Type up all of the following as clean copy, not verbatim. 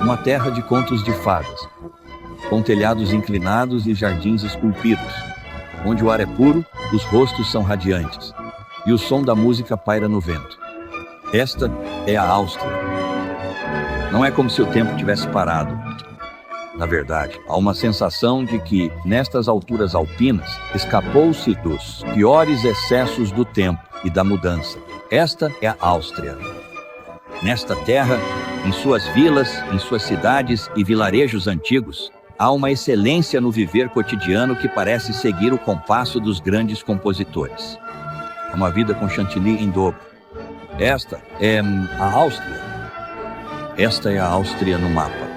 Uma terra de contos de fadas, com telhados inclinados e jardins esculpidos, onde o ar é puro, os rostos são radiantes, e o som da música paira no vento. Esta é a Áustria. Não é como se o tempo tivesse parado. Na verdade, há uma sensação de que, nestas alturas alpinas, escapou-se dos piores excessos do tempo e da mudança. Esta é a Áustria. Nesta terra, em suas vilas, em suas cidades e vilarejos antigos, há uma excelência no viver cotidiano que parece seguir o compasso dos grandes compositores. É uma vida com chantilly em dobro. Esta é a Áustria. Esta é a Áustria no mapa.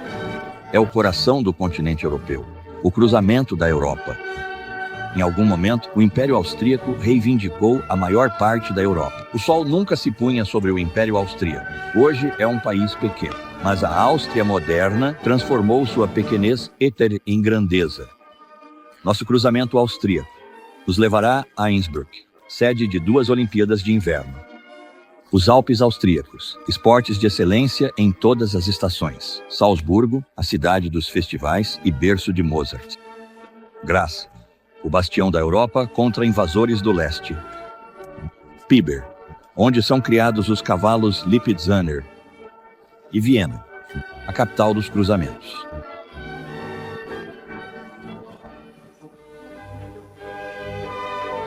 É o coração do continente europeu, o cruzamento da Europa. Em algum momento, o Império Austríaco reivindicou a maior parte da Europa. O sol nunca se punha sobre o Império Austríaco. Hoje é um país pequeno, mas a Áustria moderna transformou sua pequenez em grandeza. Nosso cruzamento austríaco nos levará a Innsbruck, sede de 2 Olimpíadas de Inverno. Os Alpes austríacos, esportes de excelência em todas as estações. Salzburgo, a cidade dos festivais e berço de Mozart. Graz, o bastião da Europa contra invasores do leste. Piber, onde são criados os cavalos Lipizzaner. E Viena, a capital dos cruzamentos.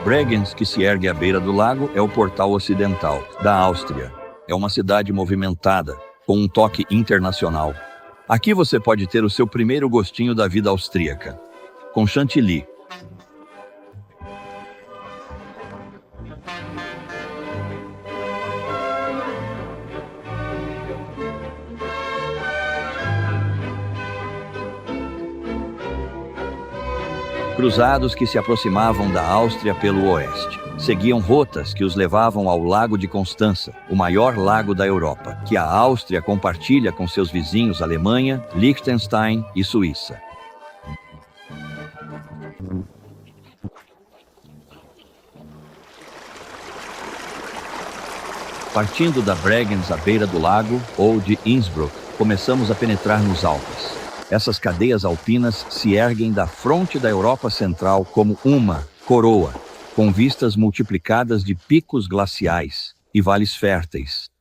Bregenz, que se ergue à beira do lago, é o portal ocidental da Áustria. É uma cidade movimentada, com um toque internacional. Aqui você pode ter o seu primeiro gostinho da vida austríaca, com chantilly. Cruzados que se aproximavam da Áustria pelo oeste. Seguiam rotas que os levavam ao Lago de Constança, o maior lago da Europa, que a Áustria compartilha com seus vizinhos Alemanha, Liechtenstein e Suíça. Partindo da Bregenz à beira do lago, ou de Innsbruck, começamos a penetrar nos Alpes. Essas cadeias alpinas se erguem da fronte da Europa Central como uma coroa, com vistas multiplicadas de picos glaciais e vales férteis.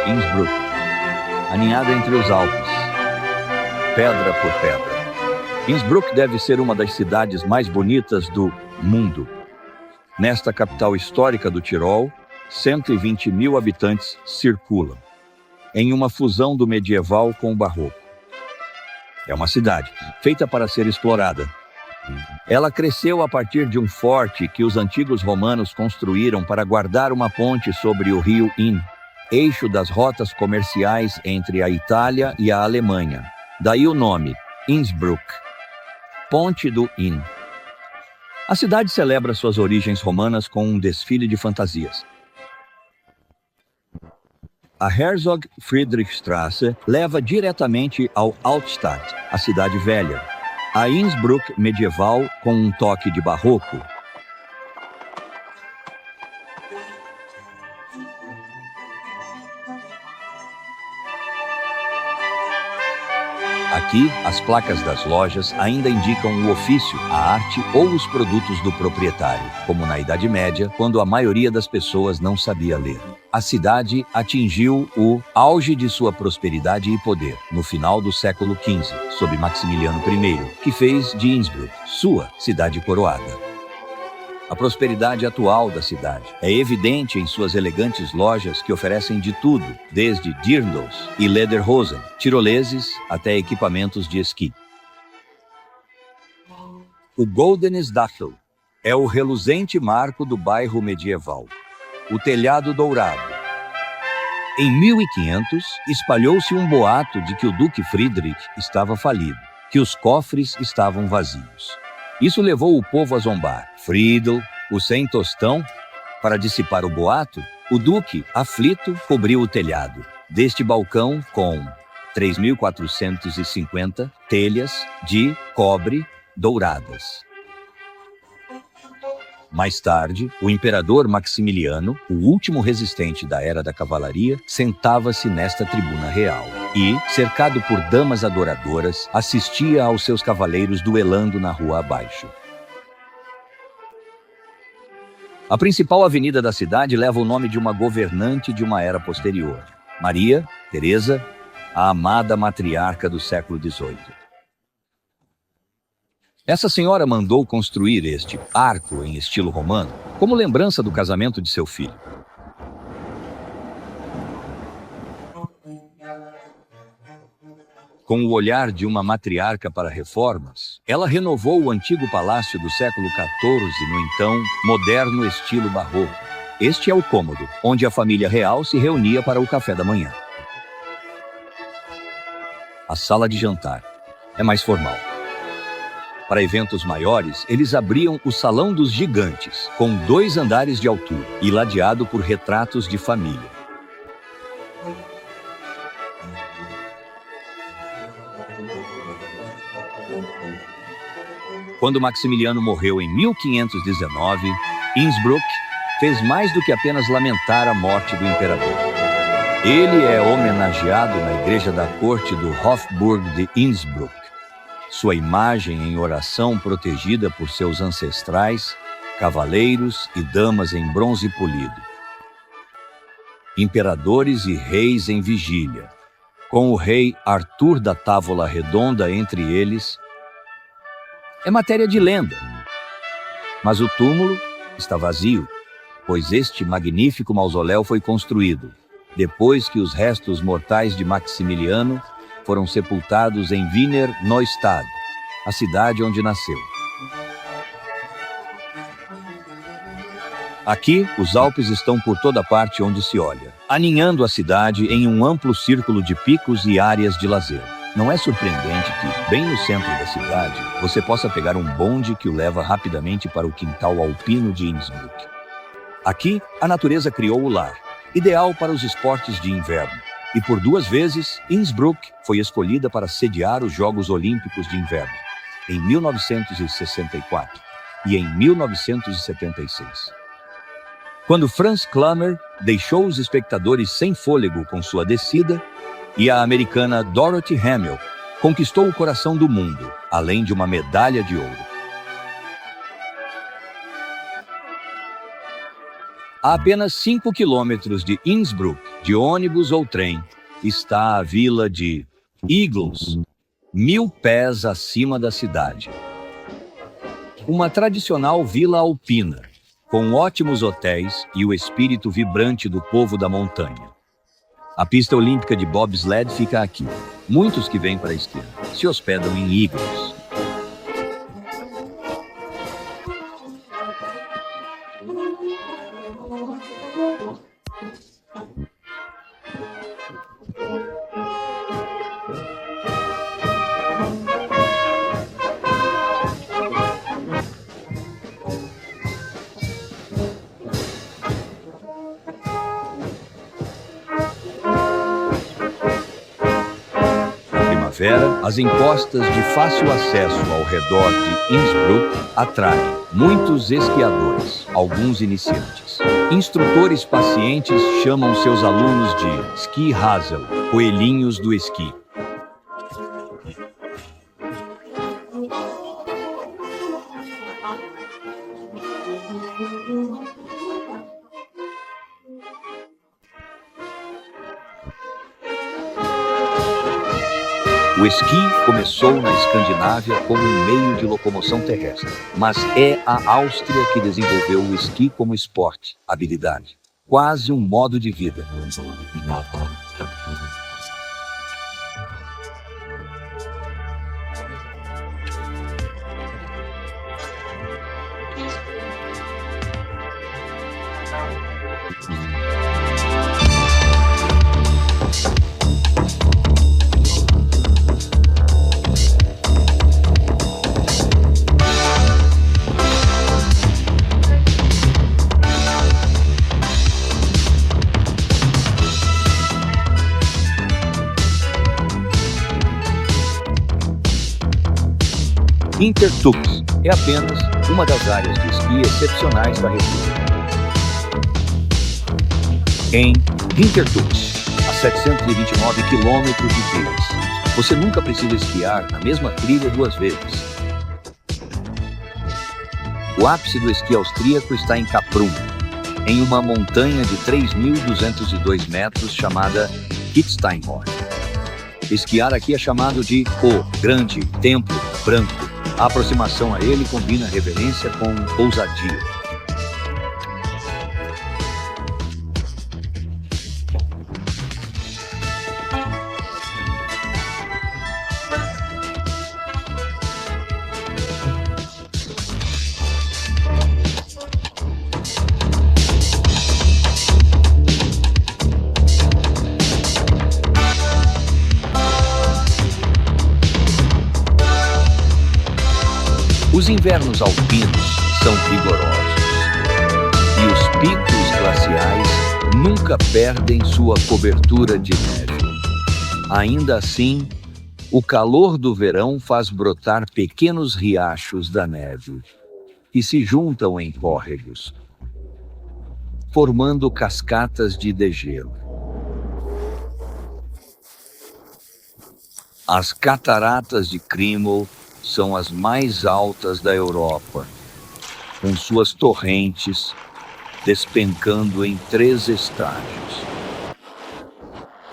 Innsbruck, aninhada entre os Alpes, pedra por pedra. Innsbruck deve ser uma das cidades mais bonitas do mundo. Nesta capital histórica do Tirol, 120 mil habitantes circulam, em uma fusão do medieval com o barroco. É uma cidade feita para ser explorada. Ela cresceu a partir de um forte que os antigos romanos construíram para guardar uma ponte sobre o rio Inn, eixo das rotas comerciais entre a Itália e a Alemanha. Daí o nome, Innsbruck, Ponte do Inn. A cidade celebra suas origens romanas com um desfile de fantasias. A Herzog Friedrichstraße leva diretamente ao Altstadt, a cidade velha. A Innsbruck medieval com um toque de barroco. Aqui, as placas das lojas ainda indicam o ofício, a arte ou os produtos do proprietário, como na Idade Média, quando a maioria das pessoas não sabia ler. A cidade atingiu o auge de sua prosperidade e poder no final do século XV, sob Maximiliano I, que fez de Innsbruck sua cidade coroada. A prosperidade atual da cidade é evidente em suas elegantes lojas que oferecem de tudo, desde dirndls e lederhosen, tiroleses até equipamentos de esqui. O Goldenes Dachel é o reluzente marco do bairro medieval, o telhado dourado. Em 1500, espalhou-se um boato de que o Duque Friedrich estava falido, que os cofres estavam vazios. Isso levou o povo a zombar. Friedel, o sem tostão, para dissipar o boato, o duque, aflito, cobriu o telhado deste balcão com 3.450 telhas de cobre douradas. Mais tarde, o imperador Maximiliano, o último resistente da era da cavalaria, sentava-se nesta tribuna real e, cercado por damas adoradoras, assistia aos seus cavaleiros duelando na rua abaixo. A principal avenida da cidade leva o nome de uma governante de uma era posterior, Maria Teresa, a amada matriarca do século XVIII. Essa senhora mandou construir este arco em estilo romano, como lembrança do casamento de seu filho. Com o olhar de uma matriarca para reformas, ela renovou o antigo palácio do século XIV no então moderno estilo barroco. Este é o cômodo, onde a família real se reunia para o café da manhã. A sala de jantar é mais formal. Para eventos maiores, eles abriam o Salão dos Gigantes, com 2 andares de altura e ladeado por retratos de família. Quando Maximiliano morreu em 1519, Innsbruck fez mais do que apenas lamentar a morte do imperador. Ele é homenageado na igreja da corte do Hofburg de Innsbruck. Sua imagem em oração protegida por seus ancestrais, cavaleiros e damas em bronze polido. Imperadores e reis em vigília, com o rei Arthur da Távola Redonda entre eles, é matéria de lenda. Mas o túmulo está vazio, pois este magnífico mausoléu foi construído depois que os restos mortais de Maximiliano foram sepultados em Wiener Neustadt, a cidade onde nasceu. Aqui, os Alpes estão por toda parte onde se olha, aninhando a cidade em um amplo círculo de picos e áreas de lazer. Não é surpreendente que, bem no centro da cidade, você possa pegar um bonde que o leva rapidamente para o quintal alpino de Innsbruck. Aqui, a natureza criou o lar, ideal para os esportes de inverno. E por 2 vezes, Innsbruck foi escolhida para sediar os Jogos Olímpicos de Inverno, em 1964 e em 1976. Quando Franz Klammer deixou os espectadores sem fôlego com sua descida, e a americana Dorothy Hamill conquistou o coração do mundo, além de uma medalha de ouro. A apenas 5 quilômetros de Innsbruck, de ônibus ou trem, está a vila de Igls, 1000 pés acima da cidade. Uma tradicional vila alpina, com ótimos hotéis e o espírito vibrante do povo da montanha. A pista olímpica de bobsled fica aqui. Muitos que vêm para a esquerda se hospedam em Igls. As encostas de fácil acesso ao redor de Innsbruck atraem muitos esquiadores, alguns iniciantes. Instrutores pacientes chamam seus alunos de Ski Hazel, coelhinhos do esqui. O esqui começou na Escandinávia como um meio de locomoção terrestre, mas é a Áustria que desenvolveu o esqui como esporte, habilidade, quase um modo de vida. Hintertux é apenas uma das áreas de esqui excepcionais da República. Em Hintertux, a 729 quilômetros de trilhas, você nunca precisa esquiar na mesma trilha duas vezes. O ápice do esqui austríaco está em Kaprun, em uma montanha de 3.202 metros chamada Kitzsteinhorn. Esquiar aqui é chamado de o Grande Templo Branco. A aproximação a ele combina reverência com ousadia. Os invernos alpinos são rigorosos e os picos glaciais nunca perdem sua cobertura de neve. Ainda assim, o calor do verão faz brotar pequenos riachos da neve, que se juntam em córregos, formando cascatas de degelo. As cataratas de Krimml são as mais altas da Europa, com suas torrentes despencando em 3 estágios,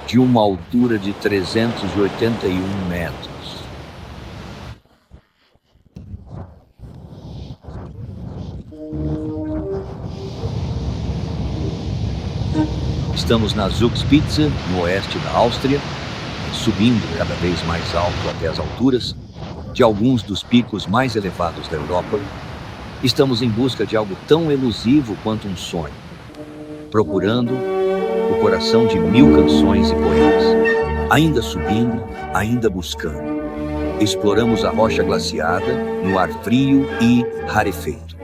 de uma altura de 381 metros. Estamos na Zugspitze, no oeste da Áustria, subindo cada vez mais alto até as alturas de alguns dos picos mais elevados da Europa. Estamos em busca de algo tão elusivo quanto um sonho, procurando o coração de 1000 canções e poemas. Ainda subindo, ainda buscando. Exploramos a rocha glaciada no ar frio e rarefeito.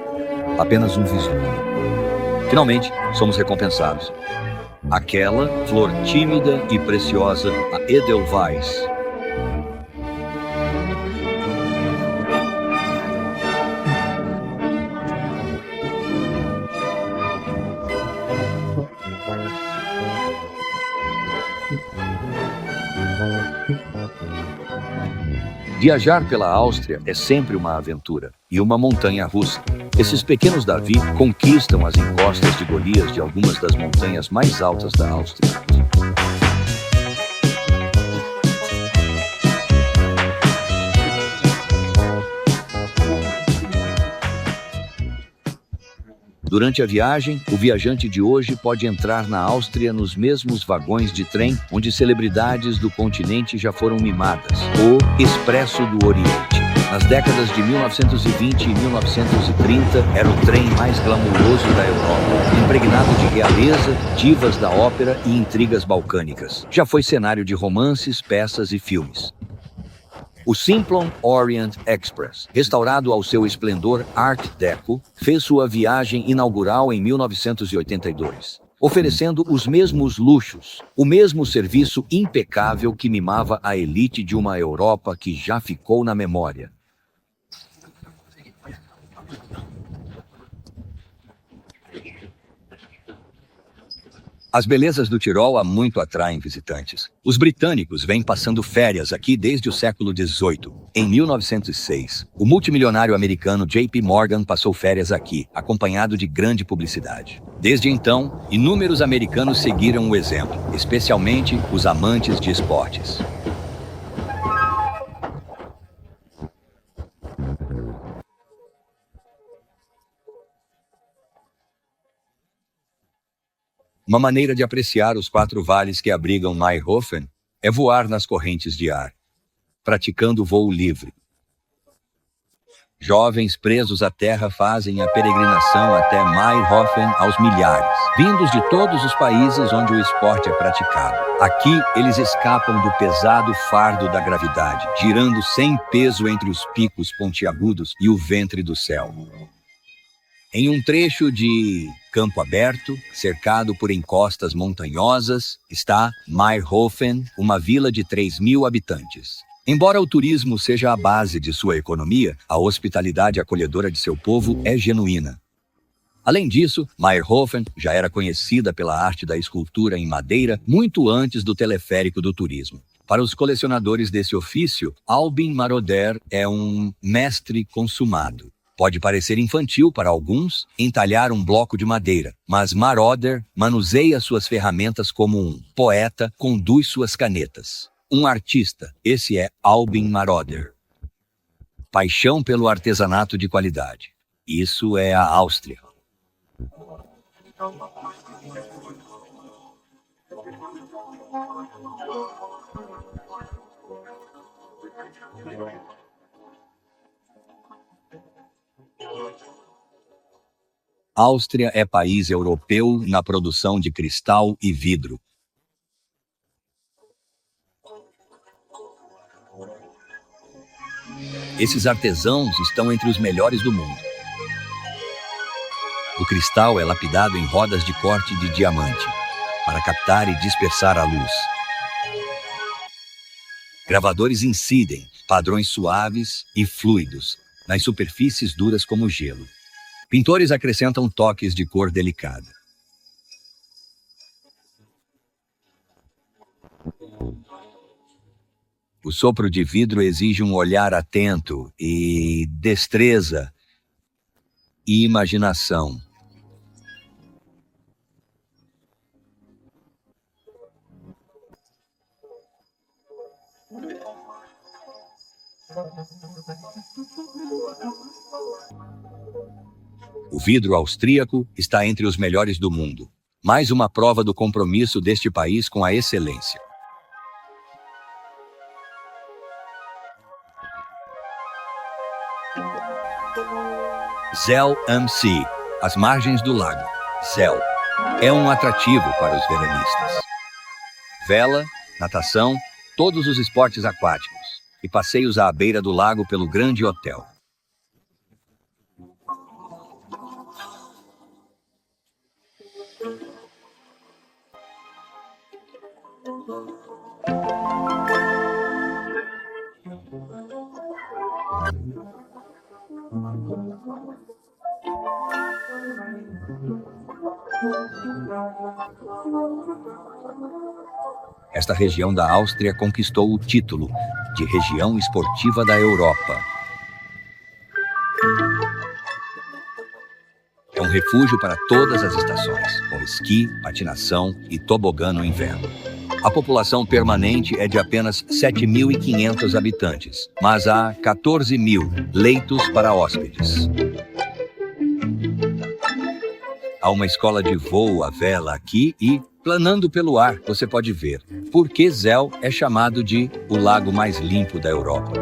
Apenas um vislumbre. Finalmente, somos recompensados. Aquela flor tímida e preciosa, a Edelweiss, viajar pela Áustria é sempre uma aventura e uma montanha-russa. Esses pequenos Davi conquistam as encostas de Golias de algumas das montanhas mais altas da Áustria. Durante a viagem, o viajante de hoje pode entrar na Áustria nos mesmos vagões de trem onde celebridades do continente já foram mimadas. O Expresso do Oriente. Nas décadas de 1920 e 1930, era o trem mais glamouroso da Europa, impregnado de realeza, divas da ópera e intrigas balcânicas. Já foi cenário de romances, peças e filmes. O Simplon Orient Express, restaurado ao seu esplendor Art Deco, fez sua viagem inaugural em 1982, oferecendo os mesmos luxos, o mesmo serviço impecável que mimava a elite de uma Europa que já ficou na memória. As belezas do Tirol há muito atraem visitantes. Os britânicos vêm passando férias aqui desde o século XVIII. Em 1906, o multimilionário americano J.P. Morgan passou férias aqui, acompanhado de grande publicidade. Desde então, inúmeros americanos seguiram o exemplo, especialmente os amantes de esportes. Uma maneira de apreciar os 4 vales que abrigam Mayrhofen é voar nas correntes de ar, praticando voo livre. Jovens presos à terra fazem a peregrinação até Mayrhofen aos milhares, vindos de todos os países onde o esporte é praticado. Aqui, eles escapam do pesado fardo da gravidade, girando sem peso entre os picos pontiagudos e o ventre do céu. Em um trecho de campo aberto, cercado por encostas montanhosas, está Mayrhofen, uma vila de 3.000 habitantes. Embora o turismo seja a base de sua economia, a hospitalidade acolhedora de seu povo é genuína. Além disso, Mayrhofen já era conhecida pela arte da escultura em madeira muito antes do teleférico do turismo. Para os colecionadores desse ofício, Albin Marauder é um mestre consumado. Pode parecer infantil para alguns entalhar um bloco de madeira, mas Marauder manuseia suas ferramentas como um poeta conduz suas canetas. Um artista, esse é Albin Marauder. Paixão pelo artesanato de qualidade. Isso é a Áustria. Áustria é país europeu na produção de cristal e vidro. Esses artesãos estão entre os melhores do mundo. O cristal é lapidado em rodas de corte de diamante, para captar e dispersar a luz. Gravadores incidem padrões suaves e fluidos nas superfícies duras como gelo. Pintores acrescentam toques de cor delicada. O sopro de vidro exige um olhar atento e destreza e imaginação. O vidro austríaco está entre os melhores do mundo. Mais uma prova do compromisso deste país com a excelência. Zell am See, as margens do lago. Zell é um atrativo para os veranistas. Vela, natação, todos os esportes aquáticos e passeios à beira do lago pelo grande hotel. Esta região da Áustria conquistou o título de região esportiva da Europa. É um refúgio para todas as estações, com esqui, patinação e tobogã no inverno. A população permanente é de apenas 7.500 habitantes, mas há 14.000 leitos para hóspedes. Há uma escola de voo à vela aqui e, planando pelo ar, você pode ver por que Zell é chamado de o lago mais limpo da Europa.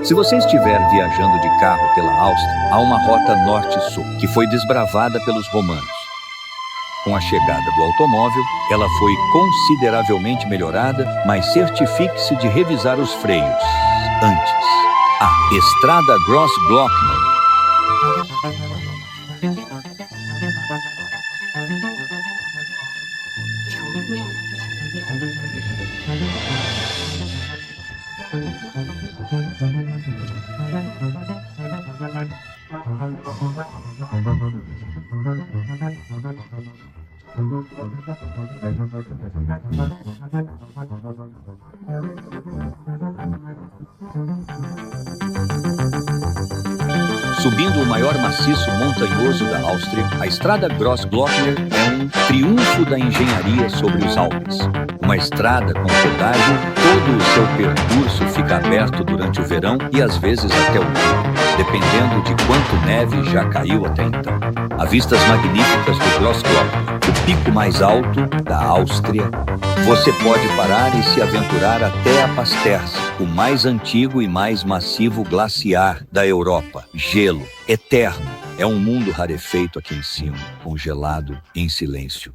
Se você estiver viajando de carro pela Áustria, há uma rota norte-sul que foi desbravada pelos romanos. Com a chegada do automóvel, ela foi consideravelmente melhorada, mas certifique-se de revisar os freios antes. A Estrada Grossglockner. Subindo o maior maciço montanhoso da Áustria, a estrada Grossglockner é um triunfo da engenharia sobre os Alpes. Uma estrada com pedágio, todo o seu percurso fica aberto durante o verão e às vezes até o outono, dependendo de quanto neve já caiu até então. Há vistas magníficas do Grossglockner, o pico mais alto da Áustria. Você pode parar e se aventurar até a Pasterze, o mais antigo e mais massivo glaciar da Europa. Gelo eterno. É um mundo rarefeito aqui em cima, congelado em silêncio.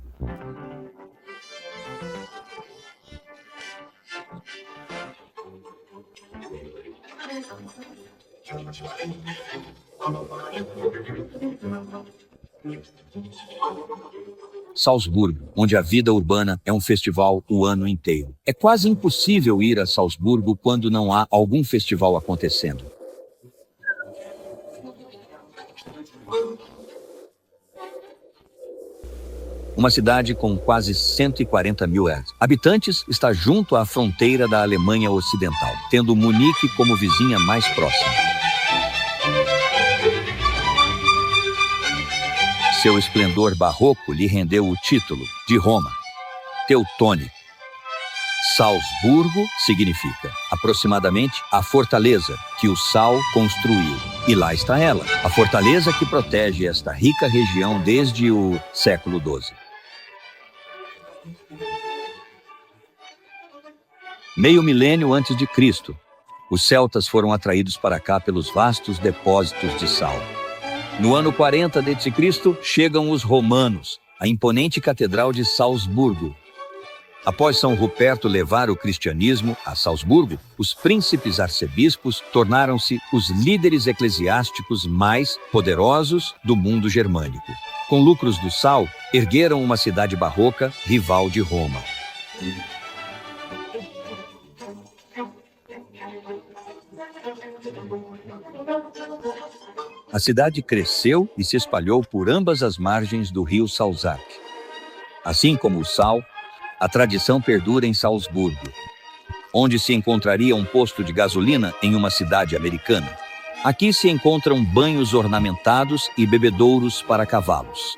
Salzburgo, onde a vida urbana é um festival o ano inteiro. É quase impossível ir a Salzburgo quando não há algum festival acontecendo. Uma cidade com quase 140 mil habitantes está junto à fronteira da Alemanha Ocidental, tendo Munique como vizinha mais próxima. Seu esplendor barroco lhe rendeu o título de Roma Teutônico. Salzburgo significa, aproximadamente, a fortaleza que o Sal construiu. E lá está ela, a fortaleza que protege esta rica região desde o século XII. Meio milênio antes de Cristo, os celtas foram atraídos para cá pelos vastos depósitos de sal. No ano 40 d.C., chegam os romanos, a imponente Catedral de Salzburgo. Após São Ruperto levar o cristianismo a Salzburgo, os príncipes arcebispos tornaram-se os líderes eclesiásticos mais poderosos do mundo germânico. Com lucros do sal, ergueram uma cidade barroca rival de Roma. A cidade cresceu e se espalhou por ambas as margens do rio Salzach. Assim como o sal, a tradição perdura em Salzburgo, onde se encontraria um posto de gasolina em uma cidade americana. Aqui se encontram banhos ornamentados e bebedouros para cavalos.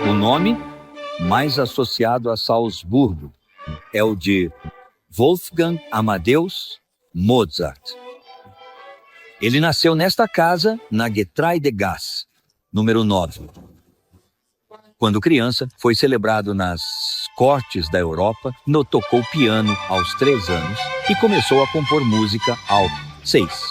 O nome mais associado a Salzburgo é o de Wolfgang Amadeus Mozart. Ele nasceu nesta casa, na Getreidegasse, número 9. Quando criança, foi celebrado nas cortes da Europa, tocou piano aos 3 anos e começou a compor música aos 6.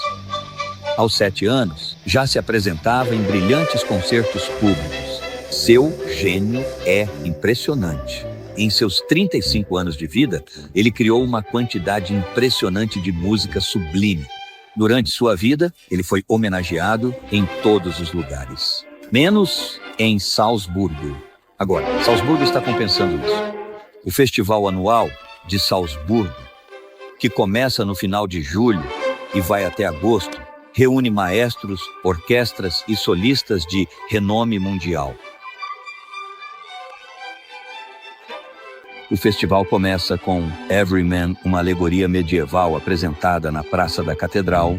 Aos 7 anos, já se apresentava em brilhantes concertos públicos. Seu gênio é impressionante. Em seus 35 anos de vida, ele criou uma quantidade impressionante de música sublime. Durante sua vida, ele foi homenageado em todos os lugares, menos em Salzburgo. Agora, Salzburgo está compensando isso. O festival anual de Salzburgo, que começa no final de julho e vai até agosto, reúne maestros, orquestras e solistas de renome mundial. O festival começa com Everyman, uma alegoria medieval apresentada na Praça da Catedral.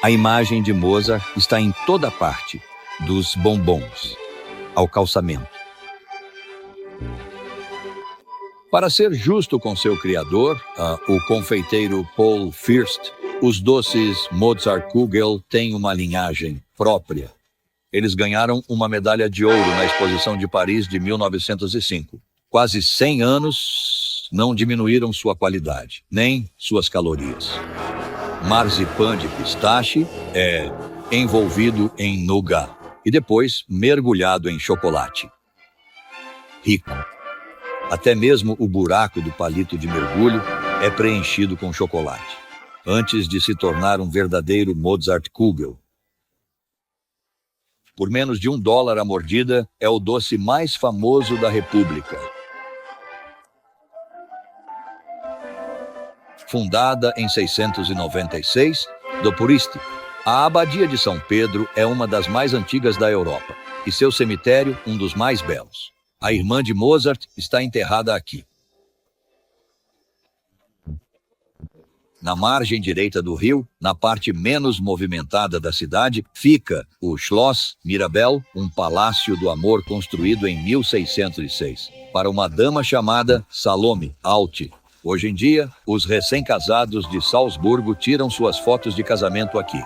A imagem de Mozart está em toda parte, dos bombons ao calçamento. Para ser justo com seu criador, o confeiteiro Paul Fürst, os doces Mozartkugel têm uma linhagem própria. Eles ganharam uma medalha de ouro na Exposição de Paris de 1905. Quase 100 anos não diminuíram sua qualidade, nem suas calorias. Marzipan de pistache é envolvido em nougat e depois mergulhado em chocolate. Rico. Até mesmo o buraco do palito de mergulho é preenchido com chocolate, antes de se tornar um verdadeiro Mozartkugel. por menos de $1 a mordida, é o doce mais famoso da República. Fundada em 696, Dopuristi, a Abadia de São Pedro é uma das mais antigas da Europa, e seu cemitério um dos mais belos. A irmã de Mozart está enterrada aqui. Na margem direita do rio, na parte menos movimentada da cidade, fica o Schloss Mirabell, um palácio do amor construído em 1606, para uma dama chamada Salome Alt. Hoje em dia, os recém-casados de Salzburgo tiram suas fotos de casamento aqui.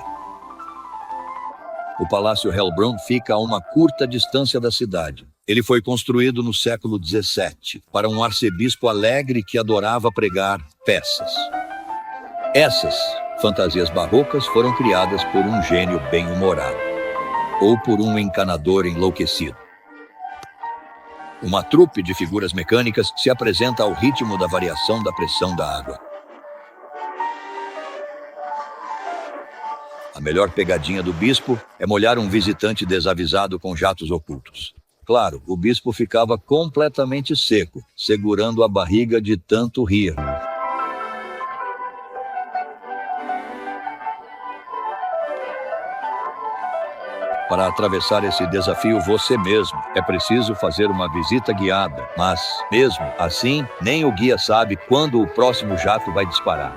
O Palácio Hellbrunn fica a uma curta distância da cidade. Ele foi construído no século XVII para um arcebispo alegre que adorava pregar peças. Essas fantasias barrocas foram criadas por um gênio bem-humorado ou por um encanador enlouquecido. Uma trupe de figuras mecânicas se apresenta ao ritmo da variação da pressão da água. A melhor pegadinha do bispo é molhar um visitante desavisado com jatos ocultos. Claro, o bispo ficava completamente seco, segurando a barriga de tanto rir. Para atravessar esse desafio você mesmo, é preciso fazer uma visita guiada. Mas, mesmo assim, nem o guia sabe quando o próximo jato vai disparar.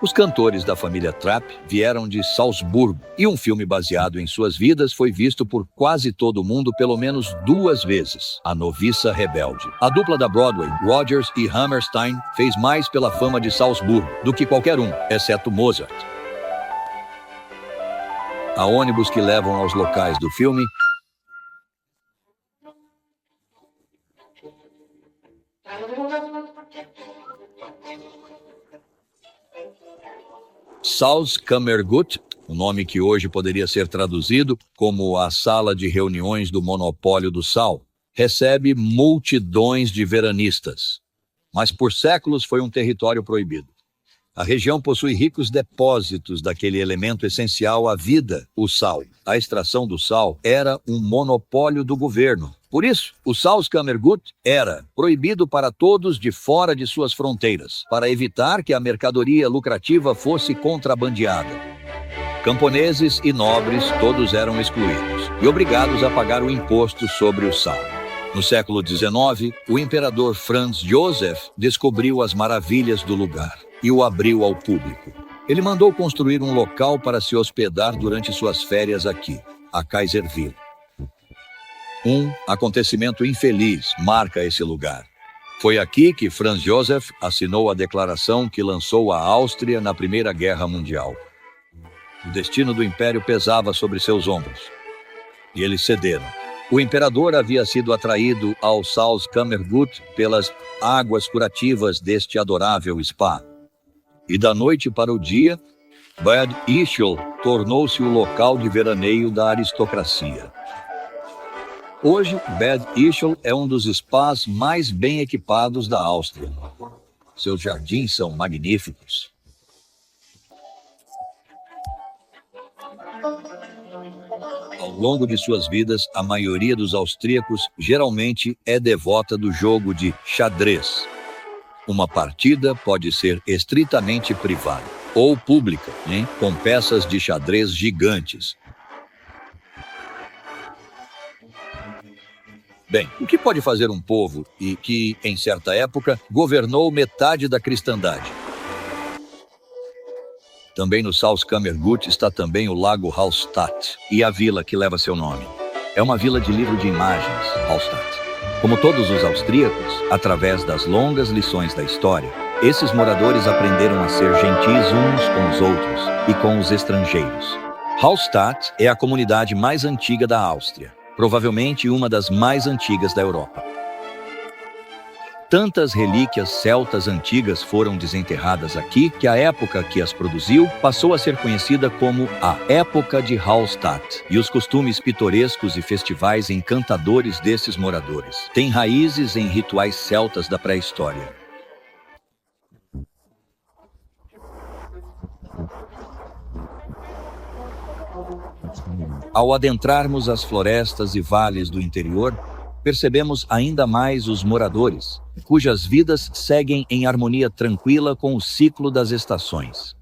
Os cantores da família Trapp vieram de Salzburgo, e um filme baseado em suas vidas foi visto por quase todo mundo pelo menos 2 vezes, A Noviça Rebelde. A dupla da Broadway, Rodgers e Hammerstein, fez mais pela fama de Salzburgo do que qualquer um, exceto Mozart. Há ônibus que levam aos locais do filme Salzkammergut, um nome que hoje poderia ser traduzido como a sala de reuniões do monopólio do sal, recebe multidões de veranistas. Mas por séculos foi um território proibido. A região possui ricos depósitos daquele elemento essencial à vida, o sal. A extração do sal era um monopólio do governo. Por isso, o Salzkammergut era proibido para todos de fora de suas fronteiras, para evitar que a mercadoria lucrativa fosse contrabandeada. Camponeses e nobres todos eram excluídos e obrigados a pagar o imposto sobre o sal. No século XIX, o imperador Franz Joseph descobriu as maravilhas do lugar e o abriu ao público. Ele mandou construir um local para se hospedar durante suas férias aqui, a Kaiserville. Um acontecimento infeliz marca esse lugar. Foi aqui que Franz Joseph assinou a declaração que lançou a Áustria na Primeira Guerra Mundial. O destino do império pesava sobre seus ombros, e eles cederam. O imperador havia sido atraído ao Salzkammergut pelas águas curativas deste adorável spa. E da noite para o dia, Bad Ischl tornou-se o local de veraneio da aristocracia. Hoje, Bad Ischl é um dos spas mais bem equipados da Áustria. Seus jardins são magníficos. Ao longo de suas vidas, a maioria dos austríacos geralmente é devota do jogo de xadrez. Uma partida pode ser estritamente privada ou pública, com peças de xadrez gigantes. Bem, o que pode fazer um povo e que, em certa época, governou metade da cristandade? Também no Salzkammergut está também o Lago Hallstatt e a vila que leva seu nome. É uma vila de livro de imagens, Hallstatt. Como todos os austríacos, através das longas lições da história, esses moradores aprenderam a ser gentis uns com os outros e com os estrangeiros. Hallstatt é a comunidade mais antiga da Áustria, provavelmente uma das mais antigas da Europa. Tantas relíquias celtas antigas foram desenterradas aqui que a época que as produziu passou a ser conhecida como a Época de Hallstatt. E os costumes pitorescos e festivais encantadores desses moradores têm raízes em rituais celtas da pré-história. Ao adentrarmos as florestas e vales do interior, percebemos ainda mais os moradores, cujas vidas seguem em harmonia tranquila com o ciclo das estações.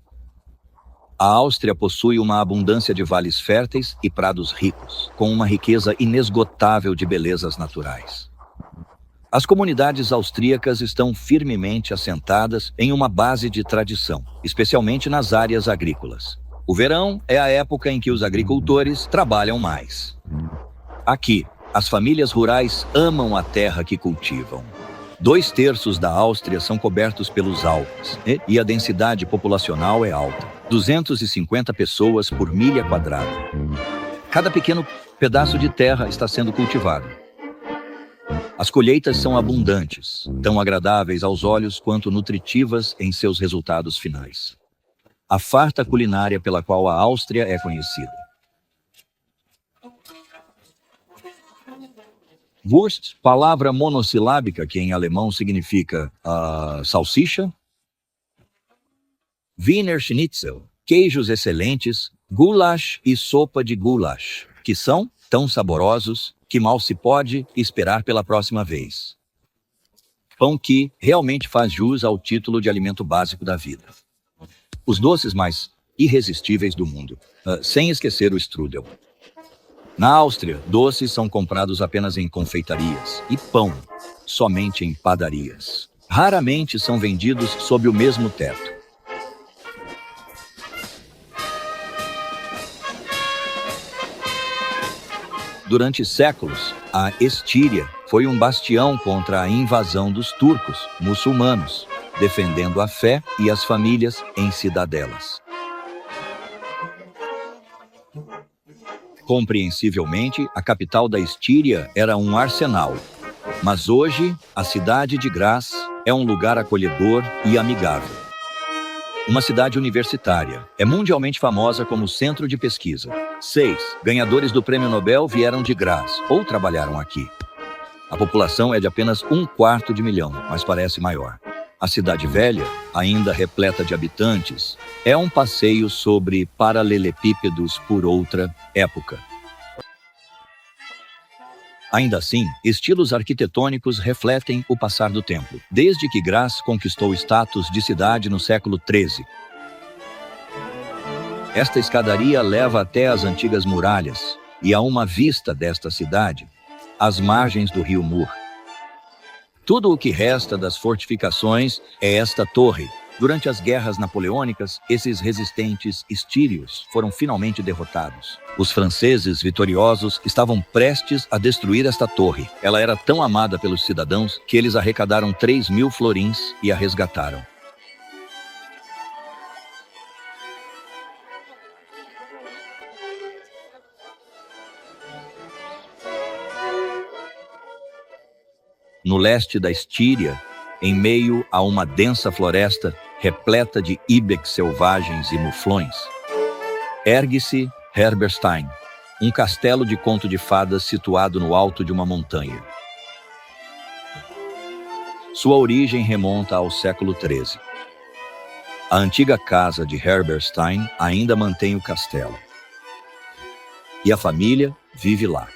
A Áustria possui uma abundância de vales férteis e prados ricos, com uma riqueza inesgotável de belezas naturais. As comunidades austríacas estão firmemente assentadas em uma base de tradição, especialmente nas áreas agrícolas. O verão é a época em que os agricultores trabalham mais. Aqui, as famílias rurais amam a terra que cultivam. 2/3 da Áustria são cobertos pelos Alpes e a densidade populacional é alta. 250 pessoas por milha quadrada. Cada pequeno pedaço de terra está sendo cultivado. As colheitas são abundantes, tão agradáveis aos olhos quanto nutritivas em seus resultados finais. A farta culinária pela qual a Áustria é conhecida. Wurst, palavra monossilábica que em alemão significa salsicha. Wiener Schnitzel, queijos excelentes, goulash e sopa de goulash, que são tão saborosos que mal se pode esperar pela próxima vez. Pão que realmente faz jus ao título de alimento básico da vida. Os doces mais irresistíveis do mundo, sem esquecer o strudel. Na Áustria, doces são comprados apenas em confeitarias e pão, somente em padarias. Raramente são vendidos sob o mesmo teto. Durante séculos, a Estíria foi um bastião contra a invasão dos turcos, muçulmanos, defendendo a fé e as famílias em cidadelas. Compreensivelmente, a capital da Estíria era um arsenal, mas hoje a cidade de Graz é um lugar acolhedor e amigável. Uma cidade universitária, é mundialmente famosa como centro de pesquisa. 6 ganhadores do Prêmio Nobel vieram de Graz ou trabalharam aqui. A população é de apenas 1/4 de milhão, mas parece maior. A cidade velha, ainda repleta de habitantes, é um passeio sobre paralelepípedos por outra época. Ainda assim, estilos arquitetônicos refletem o passar do tempo, desde que Graz conquistou o status de cidade no século XIII. Esta escadaria leva até as antigas muralhas e a uma vista desta cidade, às margens do rio Mur. Tudo o que resta das fortificações é esta torre. Durante as guerras napoleônicas, esses resistentes estírios foram finalmente derrotados. Os franceses vitoriosos estavam prestes a destruir esta torre. Ela era tão amada pelos cidadãos que eles arrecadaram 3.000 florins e a resgataram. No leste da Estíria, em meio a uma densa floresta repleta de íbex selvagens e muflões, ergue-se Herberstein, um castelo de conto de fadas situado no alto de uma montanha. Sua origem remonta ao século XIII. A antiga casa de Herberstein ainda mantém o castelo. E a família vive lá.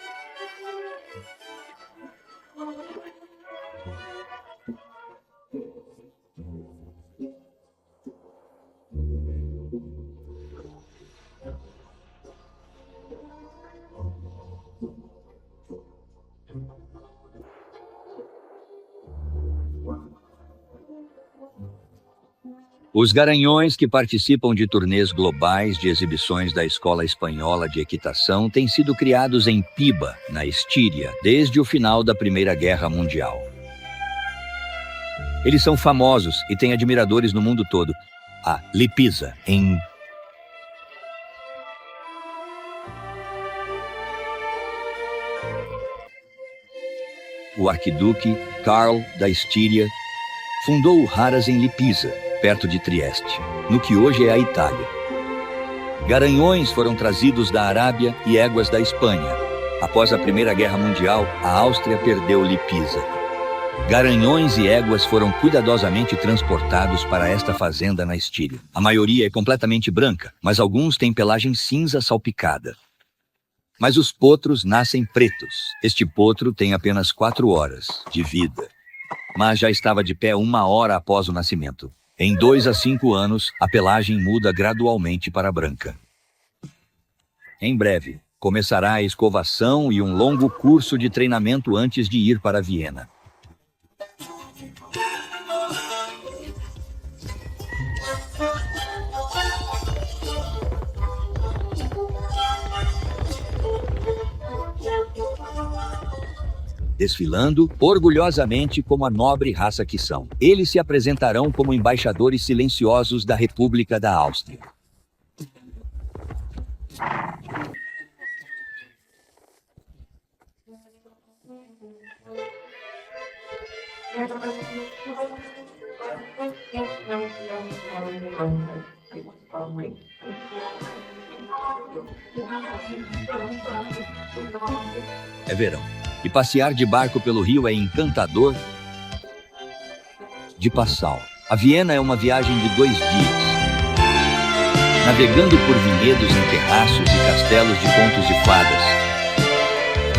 Os garanhões que participam de turnês globais de exibições da Escola Espanhola de Equitação têm sido criados em Piba, na Estíria, desde o final da Primeira Guerra Mundial. Eles são famosos e têm admiradores no mundo todo. A Lipizza, em o arquiduque Karl da Estíria fundou o Haras em Lipizza, perto de Trieste, no que hoje é a Itália. Garanhões foram trazidos da Arábia e éguas da Espanha. Após a Primeira Guerra Mundial, a Áustria perdeu Lipizza. Garanhões e éguas foram cuidadosamente transportados para esta fazenda na Estíria. A maioria é completamente branca, mas alguns têm pelagem cinza salpicada. Mas os potros nascem pretos. Este potro tem apenas 4 horas de vida, mas já estava de pé 1 hora após o nascimento. Em 2 a 5 anos, a pelagem muda gradualmente para branca. Em breve, começará a escovação e um longo curso de treinamento antes de ir para Viena. Desfilando orgulhosamente como a nobre raça que são. Eles se apresentarão como embaixadores silenciosos da República da Áustria. É verão. E passear de barco pelo rio é encantador de Passau. A Viena é uma viagem de 2 dias. Navegando por vinhedos em terraços e castelos de contos de fadas.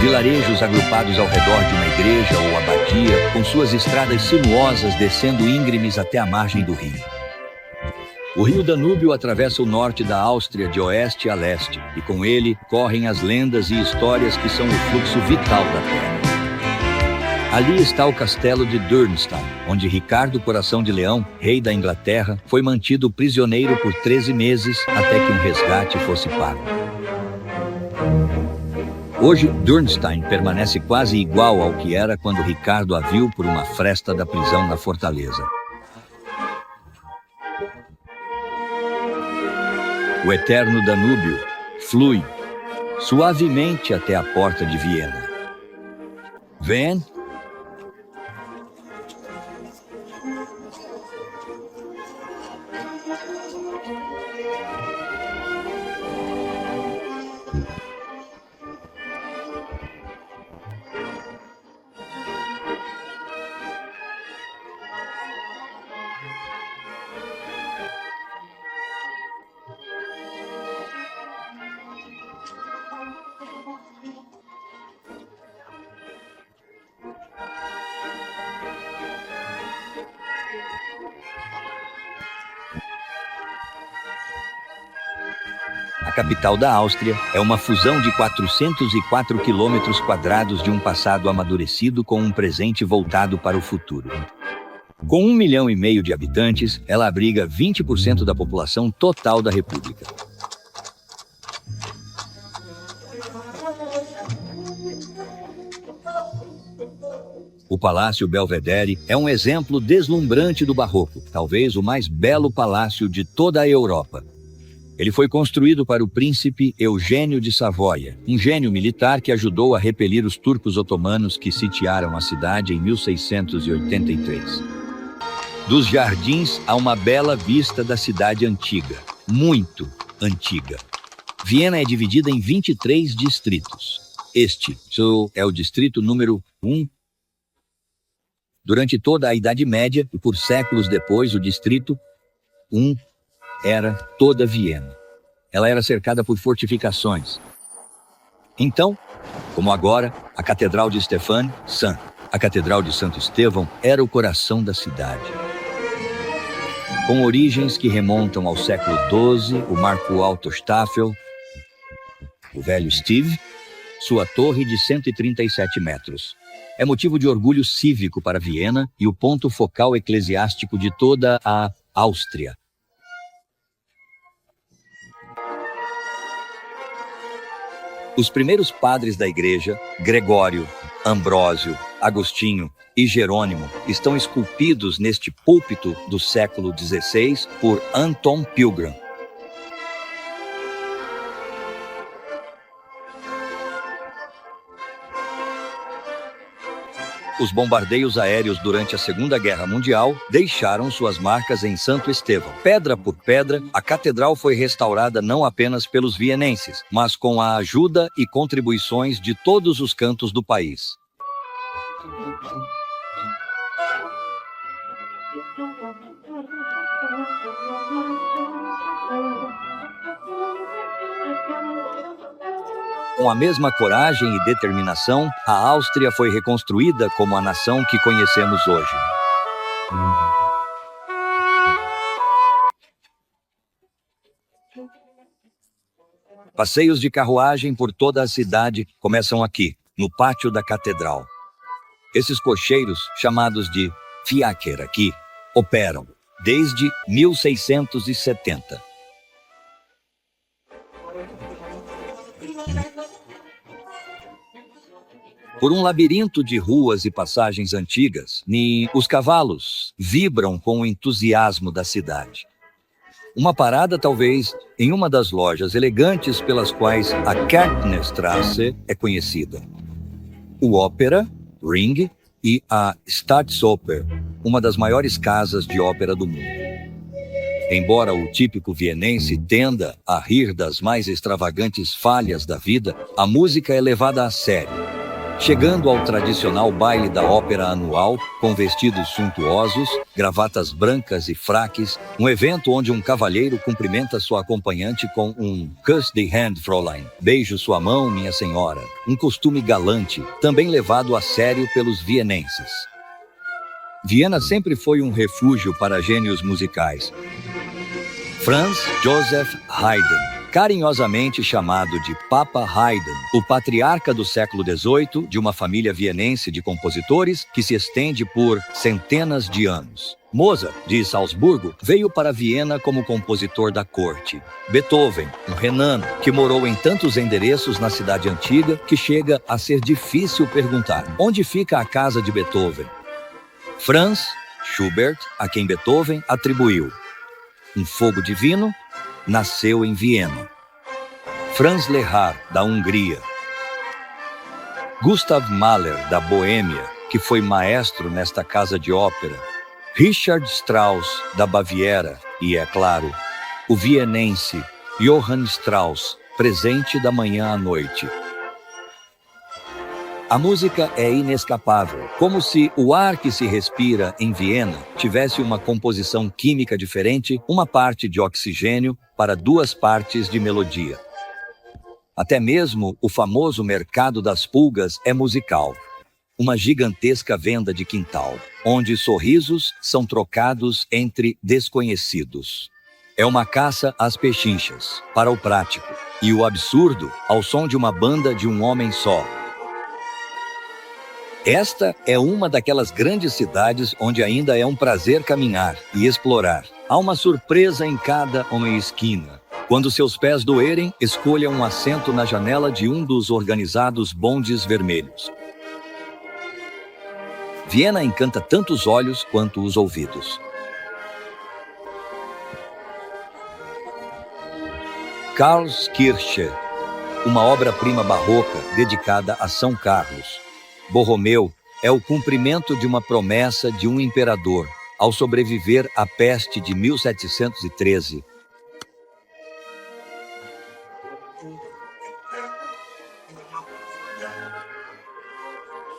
Vilarejos agrupados ao redor de uma igreja ou abadia, com suas estradas sinuosas descendo íngremes até a margem do rio. O rio Danúbio atravessa o norte da Áustria de oeste a leste, e com ele correm as lendas e histórias que são o fluxo vital da terra. Ali está o castelo de Dürnstein, onde Ricardo Coração de Leão, rei da Inglaterra, foi mantido prisioneiro por 13 meses até que um resgate fosse pago. Hoje, Dürnstein permanece quase igual ao que era quando Ricardo a viu por uma fresta da prisão na fortaleza. O eterno Danúbio flui suavemente até a porta de Viena. Vem. A capital da Áustria é uma fusão de 404 quilômetros quadrados de um passado amadurecido com um presente voltado para o futuro. Com 1,5 milhão de habitantes, ela abriga 20% da população total da República. O Palácio Belvedere é um exemplo deslumbrante do Barroco, talvez o mais belo palácio de toda a Europa. Ele foi construído para o príncipe Eugênio de Savoia, um gênio militar que ajudou a repelir os turcos otomanos que sitiaram a cidade em 1683. Dos jardins há uma bela vista da cidade antiga, muito antiga. Viena é dividida em 23 distritos. Este é o distrito número 1. Durante toda a Idade Média e por séculos depois, o distrito 1 era toda Viena. Ela era cercada por fortificações. Então, como agora, a Catedral de a Catedral de Santo Estevão, era o coração da cidade. Com origens que remontam ao século XII, o Marco Alto Staffel, o velho Steve, sua torre de 137 metros. É motivo de orgulho cívico para Viena e o ponto focal eclesiástico de toda a Áustria. Os primeiros padres da igreja, Gregório, Ambrósio, Agostinho e Jerônimo, estão esculpidos neste púlpito do século XVI por Anton Pilgrim. Os bombardeios aéreos durante a Segunda Guerra Mundial deixaram suas marcas em Santo Estevão. Pedra por pedra, a catedral foi restaurada não apenas pelos vienenses, mas com a ajuda e contribuições de todos os cantos do país. Com a mesma coragem e determinação, a Áustria foi reconstruída como a nação que conhecemos hoje. Passeios de carruagem por toda a cidade começam aqui, no pátio da catedral. Esses cocheiros, chamados de fiaker aqui, operam desde 1670. Por um labirinto de ruas e passagens antigas, os cavalos vibram com o entusiasmo da cidade. Uma parada, talvez, em uma das lojas elegantes pelas quais a Kärntnerstraße é conhecida. O Ópera, Ring, e a Staatsoper, uma das maiores casas de ópera do mundo. Embora o típico vienense tenda a rir das mais extravagantes falhas da vida, a música é levada a sério. Chegando ao tradicional baile da ópera anual, com vestidos suntuosos, gravatas brancas e fraques, um evento onde um cavalheiro cumprimenta sua acompanhante com um Kuss die Hand, Fräulein, beijo sua mão, minha senhora, um costume galante, também levado a sério pelos vienenses. Viena sempre foi um refúgio para gênios musicais. Franz Joseph Haydn, carinhosamente chamado de Papa Haydn, o patriarca do século XVIII, de uma família vienense de compositores que se estende por centenas de anos. Mozart, de Salzburgo, veio para Viena como compositor da corte. Beethoven, um renano, que morou em tantos endereços na cidade antiga que chega a ser difícil perguntar: onde fica a casa de Beethoven? Franz Schubert, a quem Beethoven atribuiu um fogo divino, nasceu em Viena. Franz Lehár, da Hungria. Gustav Mahler, da Boêmia, que foi maestro nesta casa de ópera. Richard Strauss, da Baviera. E, é claro, o vienense Johann Strauss, presente da manhã à noite. A música é inescapável, como se o ar que se respira em Viena tivesse uma composição química diferente, uma parte de oxigênio para duas partes de melodia. Até mesmo o famoso mercado das pulgas é musical. Uma gigantesca venda de quintal, onde sorrisos são trocados entre desconhecidos. É uma caça às pechinchas, para o prático, e o absurdo ao som de uma banda de um homem só. Esta é uma daquelas grandes cidades onde ainda é um prazer caminhar e explorar. Há uma surpresa em cada uma esquina. Quando seus pés doerem, escolha um assento na janela de um dos organizados bondes vermelhos. Viena encanta tanto os olhos quanto os ouvidos. Karlskirche, uma obra-prima barroca dedicada a São Carlos. Borromeu é o cumprimento de uma promessa de um imperador ao sobreviver à peste de 1713.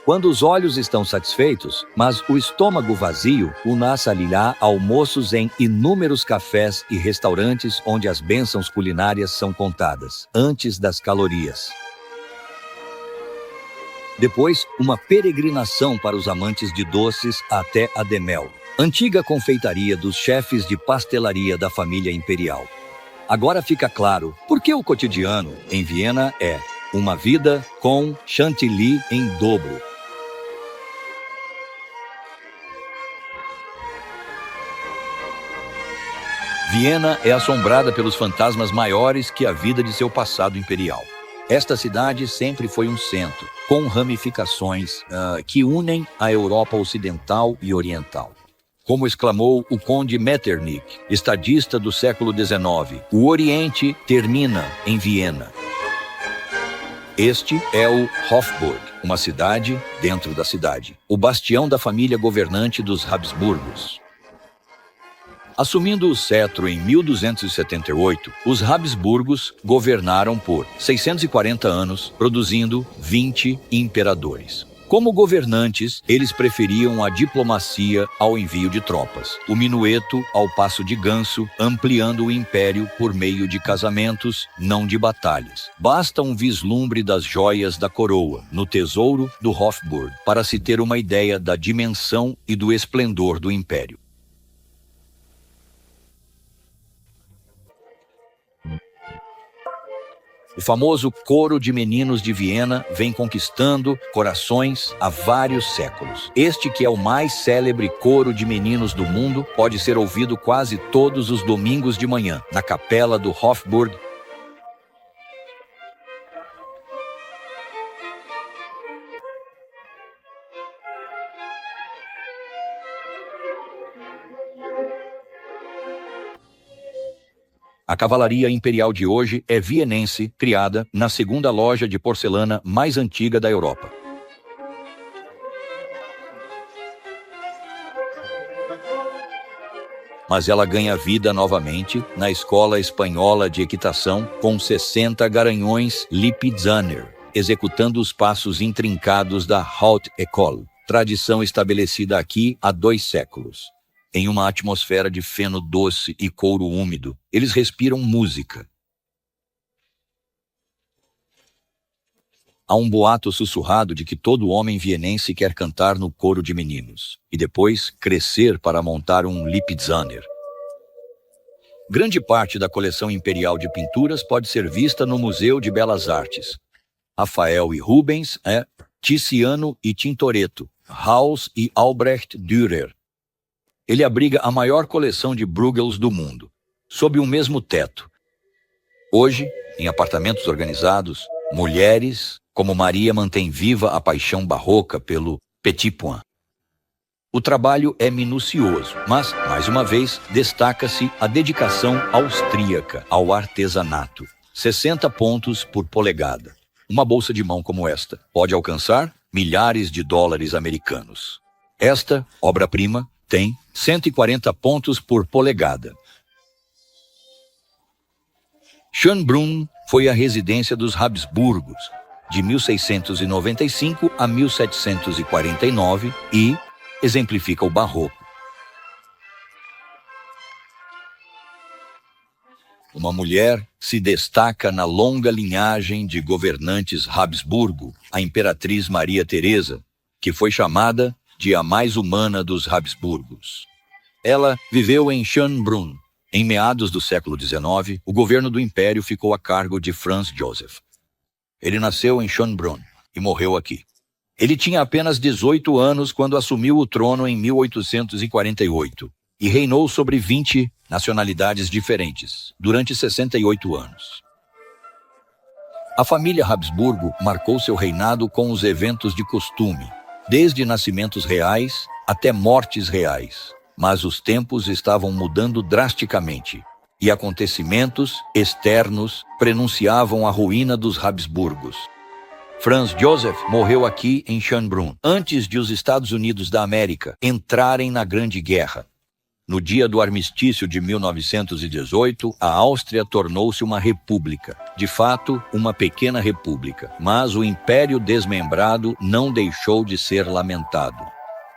Quando os olhos estão satisfeitos, mas o estômago vazio, o nasce-lhe-á almoços em inúmeros cafés e restaurantes onde as bênçãos culinárias são contadas, antes das calorias. Depois, uma peregrinação para os amantes de doces até a Demel, antiga confeitaria dos chefes de pastelaria da família imperial. Agora fica claro por que o cotidiano em Viena é uma vida com chantilly em dobro. Viena é assombrada pelos fantasmas maiores que a vida de seu passado imperial. Esta cidade sempre foi um centro, com ramificações que unem a Europa Ocidental e Oriental. Como exclamou o conde Metternich, estadista do século XIX, o Oriente termina em Viena. Este é o Hofburg, uma cidade dentro da cidade, o bastião da família governante dos Habsburgos. Assumindo o cetro em 1278, os Habsburgos governaram por 640 anos, produzindo 20 imperadores. Como governantes, eles preferiam a diplomacia ao envio de tropas, o minueto ao passo de ganso, ampliando o império por meio de casamentos, não de batalhas. Basta um vislumbre das joias da coroa, no tesouro do Hofburg, para se ter uma ideia da dimensão e do esplendor do império. O famoso coro de meninos de Viena vem conquistando corações há vários séculos. Este, que é o mais célebre coro de meninos do mundo, pode ser ouvido quase todos os domingos de manhã, na capela do Hofburg. A cavalaria imperial de hoje é vienense, criada na segunda loja de porcelana mais antiga da Europa. Mas ela ganha vida novamente na Escola Espanhola de Equitação com 60 garanhões Lipizzaner, executando os passos intrincados da Haute École, tradição estabelecida aqui há 2 séculos. Em uma atmosfera de feno doce e couro úmido, eles respiram música. Há um boato sussurrado de que todo homem vienense quer cantar no coro de meninos, e depois crescer para montar um Lipizzaner. Grande parte da coleção imperial de pinturas pode ser vista no Museu de Belas Artes. Rafael e Rubens, Tiziano e Tintoretto, Hauss e Albrecht Dürer. Ele abriga a maior coleção de Bruegels do mundo, sob um mesmo teto. Hoje, em apartamentos organizados, mulheres como Maria mantêm viva a paixão barroca pelo petit point. O trabalho é minucioso, mas, mais uma vez, destaca-se a dedicação austríaca ao artesanato. 60 pontos por polegada. Uma bolsa de mão como esta pode alcançar milhares de dólares americanos. Esta obra-prima tem 140 pontos por polegada. Schönbrunn foi a residência dos Habsburgos, de 1695 a 1749 e exemplifica o barroco. Uma mulher se destaca na longa linhagem de governantes Habsburgo, a imperatriz Maria Teresa, que foi chamada de a mais humana dos Habsburgos. Ela viveu em Schönbrunn. Em meados do século XIX, o governo do império ficou a cargo de Franz Joseph. Ele nasceu em Schönbrunn e morreu aqui. Ele tinha apenas 18 anos quando assumiu o trono em 1848 e reinou sobre 20 nacionalidades diferentes durante 68 anos. A família Habsburgo marcou seu reinado com os eventos de costume, desde nascimentos reais até mortes reais. Mas os tempos estavam mudando drasticamente, e acontecimentos externos prenunciavam a ruína dos Habsburgos. Franz Joseph morreu aqui em Schönbrunn, antes de os Estados Unidos da América entrarem na Grande Guerra. No dia do armistício de 1918, a Áustria tornou-se uma república. De fato, uma pequena república. Mas o Império desmembrado não deixou de ser lamentado.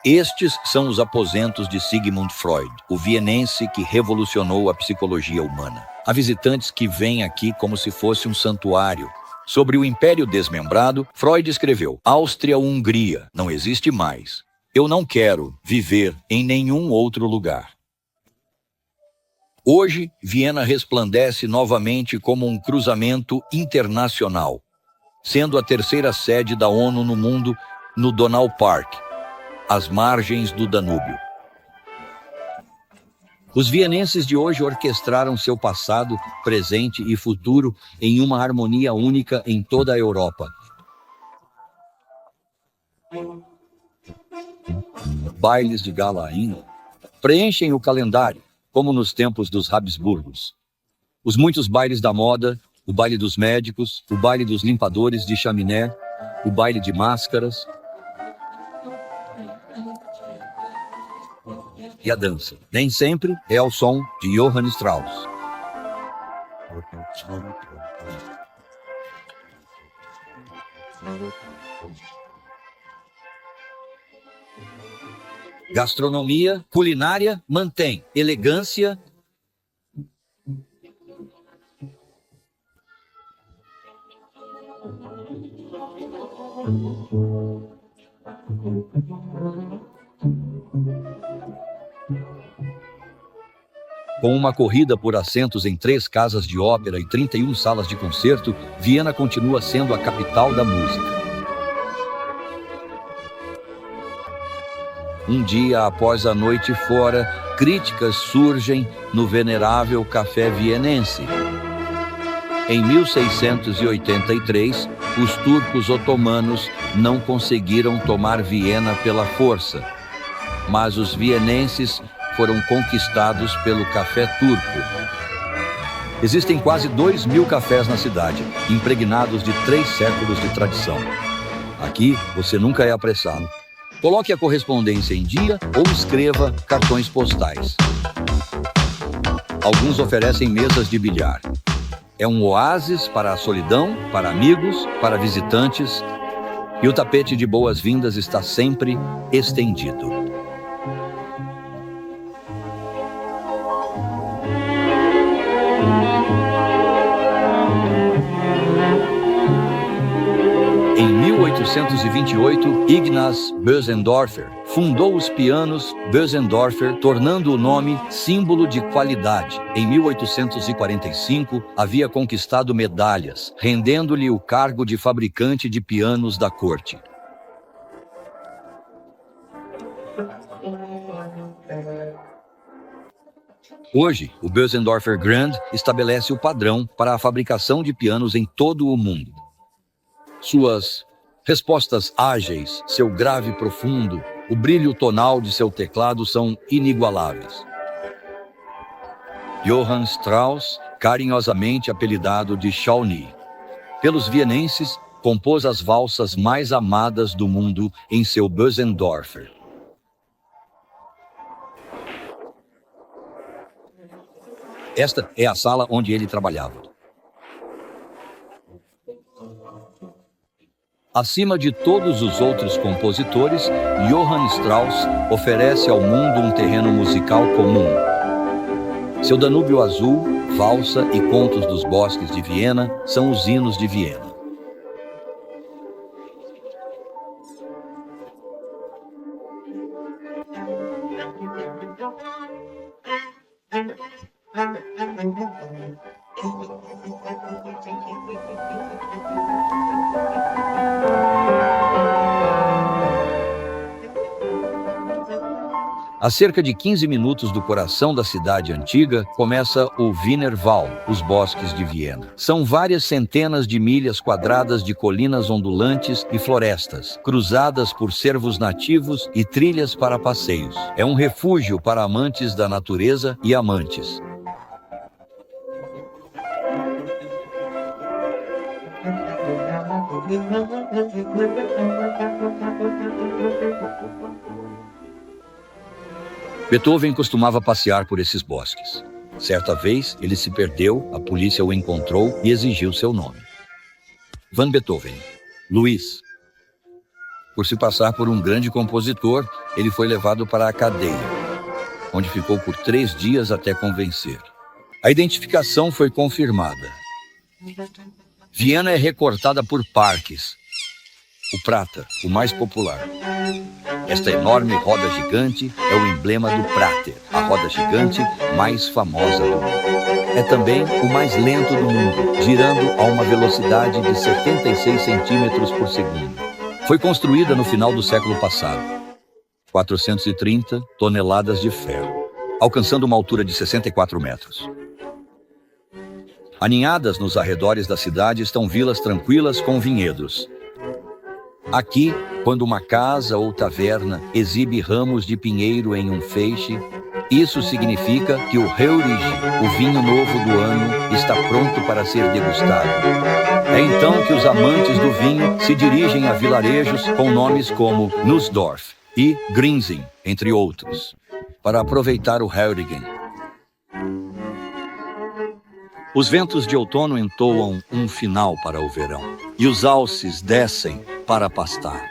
Estes são os aposentos de Sigmund Freud, o vienense que revolucionou a psicologia humana. Há visitantes que vêm aqui como se fosse um santuário. Sobre o Império desmembrado, Freud escreveu: Áustria-Hungria não existe mais. Eu não quero viver em nenhum outro lugar. Hoje, Viena resplandece novamente como um cruzamento internacional, sendo a terceira sede da ONU no mundo no Donau Park, às margens do Danúbio. Os vienenses de hoje orquestraram seu passado, presente e futuro em uma harmonia única em toda a Europa. Bailes de gala ainda preenchem o calendário, como nos tempos dos Habsburgos. Os muitos bailes da moda, o baile dos médicos, o baile dos limpadores de chaminé, o baile de máscaras e a dança. Nem sempre é ao som de Johann Strauss. Gastronomia, culinária, mantém elegância. Com uma corrida por assentos em 3 casas de ópera e 31 salas de concerto, Viena continua sendo a capital da música. Um dia após a noite fora, críticas surgem no venerável café vienense. Em 1683, os turcos otomanos não conseguiram tomar Viena pela força, mas os vienenses foram conquistados pelo café turco. Existem quase 2.000 cafés na cidade, impregnados de 3 séculos de tradição. Aqui, você nunca é apressado. Coloque a correspondência em dia ou escreva cartões postais. Alguns oferecem mesas de bilhar. É um oásis para a solidão, para amigos, para visitantes, e o tapete de boas-vindas está sempre estendido. Em 1828, Ignaz Bösendorfer fundou os pianos Bösendorfer, tornando o nome símbolo de qualidade. Em 1845, havia conquistado medalhas, rendendo-lhe o cargo de fabricante de pianos da corte. Hoje, o Bösendorfer Grand estabelece o padrão para a fabricação de pianos em todo o mundo. Suas respostas ágeis, seu grave profundo, o brilho tonal de seu teclado são inigualáveis. Johann Strauss, carinhosamente apelidado de Shawnee, pelos vienenses, compôs as valsas mais amadas do mundo em seu Bösendorfer. Esta é a sala onde ele trabalhava. Acima de todos os outros compositores, Johann Strauss oferece ao mundo um terreno musical comum. Seu Danúbio Azul, Valsa e Contos dos Bosques de Viena são os hinos de Viena. A cerca de 15 minutos do coração da cidade antiga, começa o Wienerwald, os Bosques de Viena. São várias centenas de milhas quadradas de colinas ondulantes e florestas, cruzadas por cervos nativos e trilhas para passeios. É um refúgio para amantes da natureza e amantes. Beethoven costumava passear por esses bosques. Certa vez, ele se perdeu, a polícia o encontrou e exigiu seu nome. Van Beethoven, Luiz. Por se passar por um grande compositor, ele foi levado para a cadeia, onde ficou por 3 dias até convencer. A identificação foi confirmada. Viena é recortada por parques. O prata, o mais popular. Esta enorme roda gigante é o emblema do Prater, a roda gigante mais famosa do mundo. É também o mais lento do mundo, girando a uma velocidade de 76 centímetros por segundo. Foi construída no final do século passado. 430 toneladas de ferro, alcançando uma altura de 64 metros. Aninhadas nos arredores da cidade estão vilas tranquilas com vinhedos. Aqui, quando uma casa ou taverna exibe ramos de pinheiro em um feixe, isso significa que o Heurige, o vinho novo do ano, está pronto para ser degustado. É então que os amantes do vinho se dirigem a vilarejos com nomes como Nussdorf e Grinzing, entre outros, para aproveitar o Heurigen. Os ventos de outono entoam um final para o verão, e os alces descem para pastar.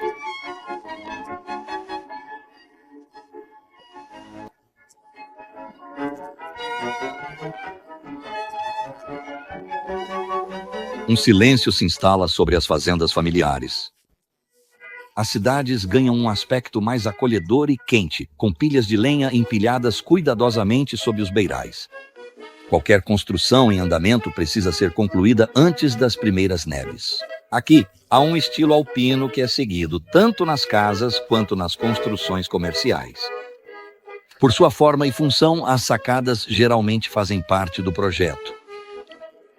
Um silêncio se instala sobre as fazendas familiares. As cidades ganham um aspecto mais acolhedor e quente, com pilhas de lenha empilhadas cuidadosamente sob os beirais. Qualquer construção em andamento precisa ser concluída antes das primeiras neves. Aqui, há um estilo alpino que é seguido tanto nas casas quanto nas construções comerciais. Por sua forma e função, as sacadas geralmente fazem parte do projeto.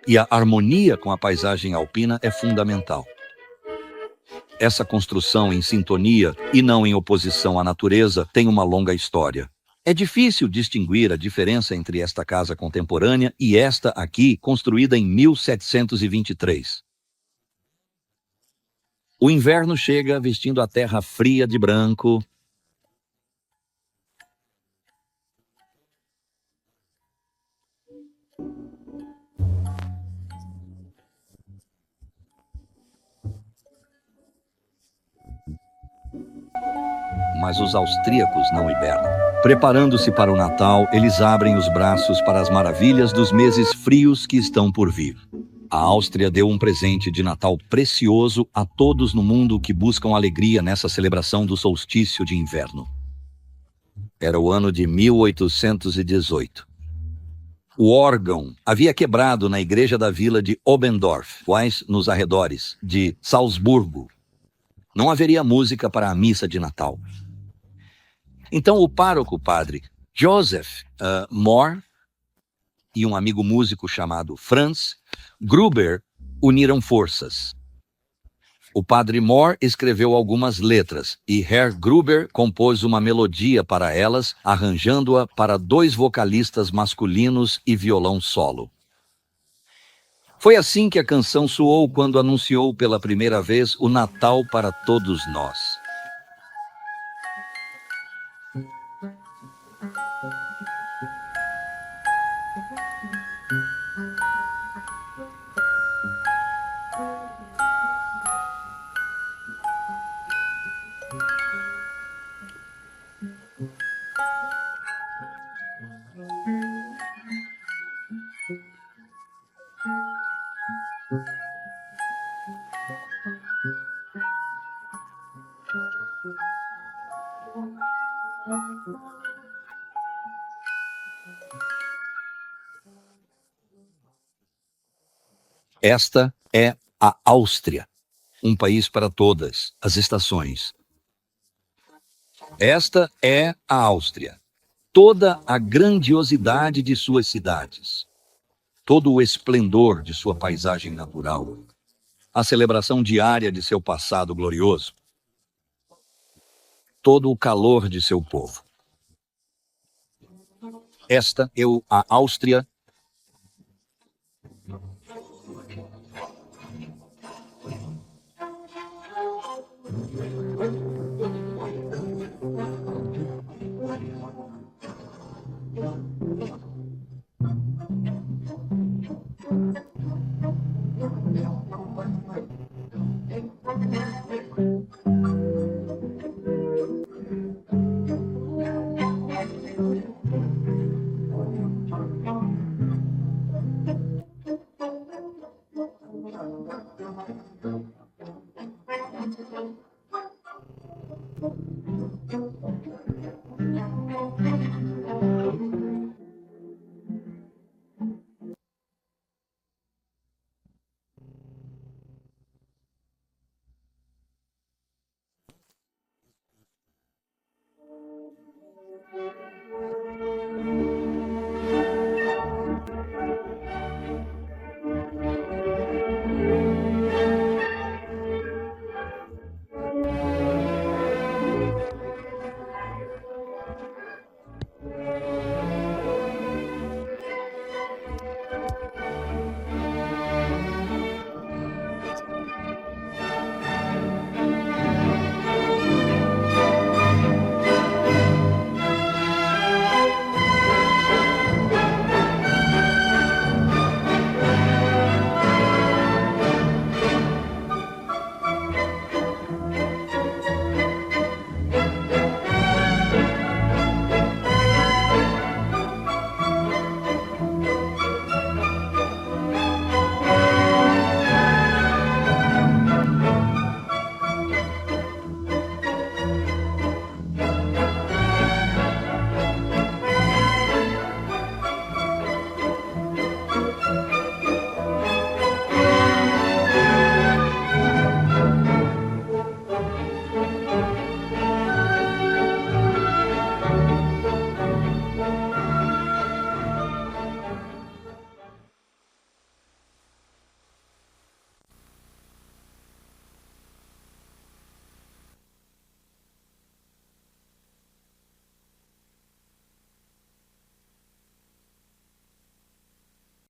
E a harmonia com a paisagem alpina é fundamental. Essa construção em sintonia e não em oposição à natureza tem uma longa história. É difícil distinguir a diferença entre esta casa contemporânea e esta aqui, construída em 1723. O inverno chega vestindo a terra fria de branco. Mas os austríacos não hibernam. Preparando-se para o Natal, eles abrem os braços para as maravilhas dos meses frios que estão por vir. A Áustria deu um presente de Natal precioso a todos no mundo que buscam alegria nessa celebração do solstício de inverno. Era o ano de 1818. O órgão havia quebrado na igreja da vila de Oberndorf, quais nos arredores de Salzburgo. Não haveria música para a missa de Natal. Então o pároco padre Joseph Mohr e um amigo músico chamado Franz Gruber uniram forças. O padre Mohr escreveu algumas letras e Herr Gruber compôs uma melodia para elas, arranjando-a para 2 vocalistas masculinos e violão solo. Foi assim que a canção soou quando anunciou pela primeira vez o Natal para todos nós. Esta é a Áustria, um país para todas as estações. Esta é a Áustria, toda a grandiosidade de suas cidades, todo o esplendor de sua paisagem natural, a celebração diária de seu passado glorioso, todo o calor de seu povo. Esta é a Áustria